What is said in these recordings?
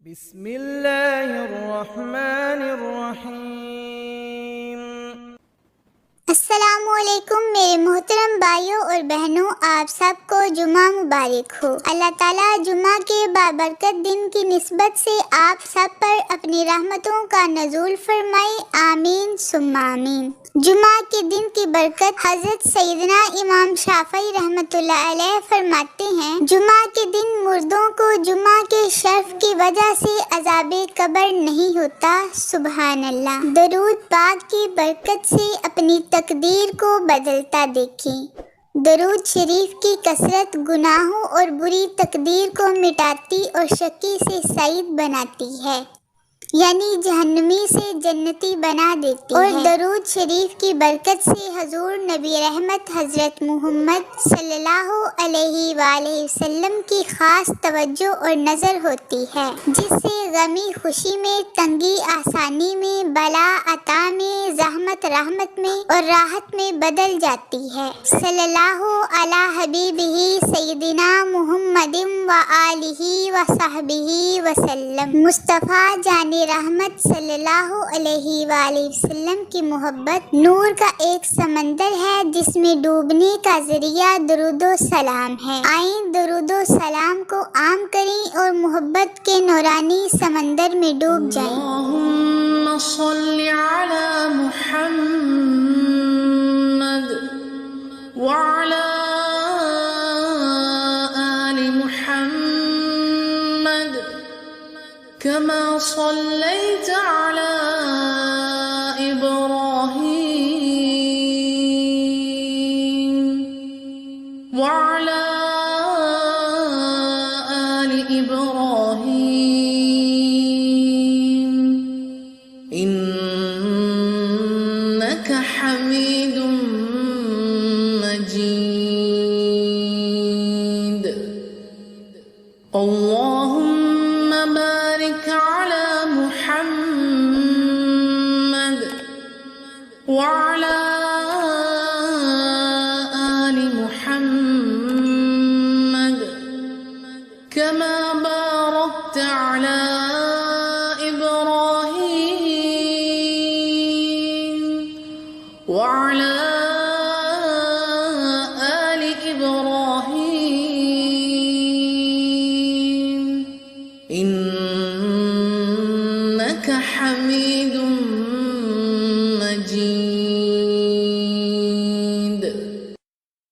بسم اللہ الرحمن الرحیم۔ السلام علیکم میرے محترم بھائیوں اور بہنوں، آپ سب کو جمعہ مبارک ہو۔ اللہ تعالیٰ جمعہ کے بابرکت دن کی نسبت سے آپ سب پر اپنی رحمتوں کا نزول فرمائے، آمین ثم آمین۔ جمعہ کے دن کی برکت حضرت سیدنا امام شافعی رحمۃ اللہ علیہ فرماتے ہیں، جمعہ کے دن مردوں کو جمعہ کے شرف کی وجہ سے عذاب قبر نہیں ہوتا۔ سبحان اللہ۔ درود پاک کی برکت سے اپنی تقدیر کو بدلتا دیکھیں۔ درود شریف کی کثرت گناہوں اور بری تقدیر کو مٹاتی اور شقی سے سعید بناتی ہے، یعنی جہنمی سے جنتی بنا دیتی ہے۔ اور درود شریف کی برکت سے حضور نبی رحمت حضرت محمد صلی اللہ علیہ وآلہ وسلم کی خاص توجہ اور نظر ہوتی ہے، جس سے غمی خوشی میں، تنگی آسانی میں، بلا عطا میں، زحمت رحمت میں اور راحت میں بدل جاتی ہے۔ صلی اللہ علی حبیبہ سیدنا محمد وآلہ وصحبہ وسلم۔ مصطفیٰ جان رحمت صلی اللہ علیہ وآلہ وسلم کی محبت نور کا ایک سمندر ہے، جس میں ڈوبنے کا ذریعہ درود و سلام ہے۔ آئیں درود و سلام کو عام کریں اور محبت کے نورانی سمندر میں ڈوب جائیں۔ اللہم صل علی محمد وعلی آل محمد كما صليت على إبراهيم وعلى آل إبراهيم إنك حميد مجيد۔ اللهم بارك على محمد وعلى آل محمد كما باركت على إبراهيم وعلى آل إبراهيم إنك حميد مجيد۔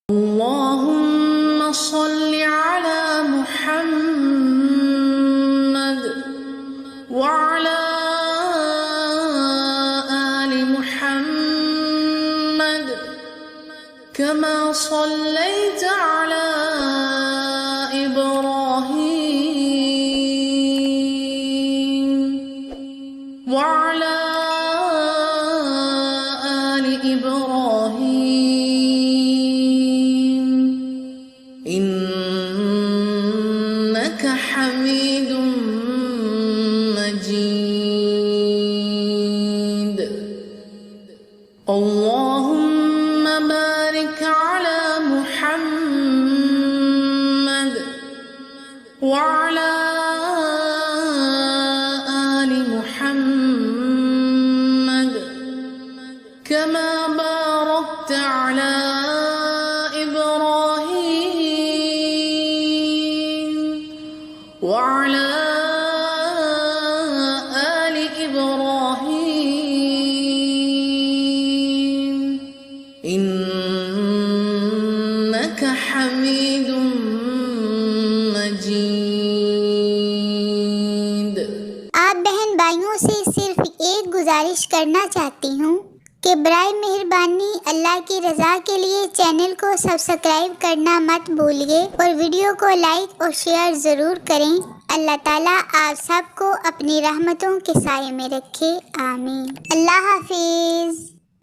اللهم صل على محمد وعلى آل محمد كما صليت على إبراهيم وعلى آل إبراهيم إنك حميد مجيد۔ اللهم بارك على محمد وعلى آل محمد كما باركت على إبراهيم وعلى آل إبراهيم إنك حميد مجيد۔ آپ بہن بھائیوں سے صرف ایک گزارش کرنا چاہتی ہوں کہ برائے مہربانی اللہ کی رضا کے لیے چینل کو سبسکرائب کرنا مت بھولیے اور ویڈیو کو لائک اور شیئر ضرور کریں۔ اللہ تعالیٰ آپ سب کو اپنی رحمتوں کے سائے میں رکھے، آمین۔ اللہ حافظ۔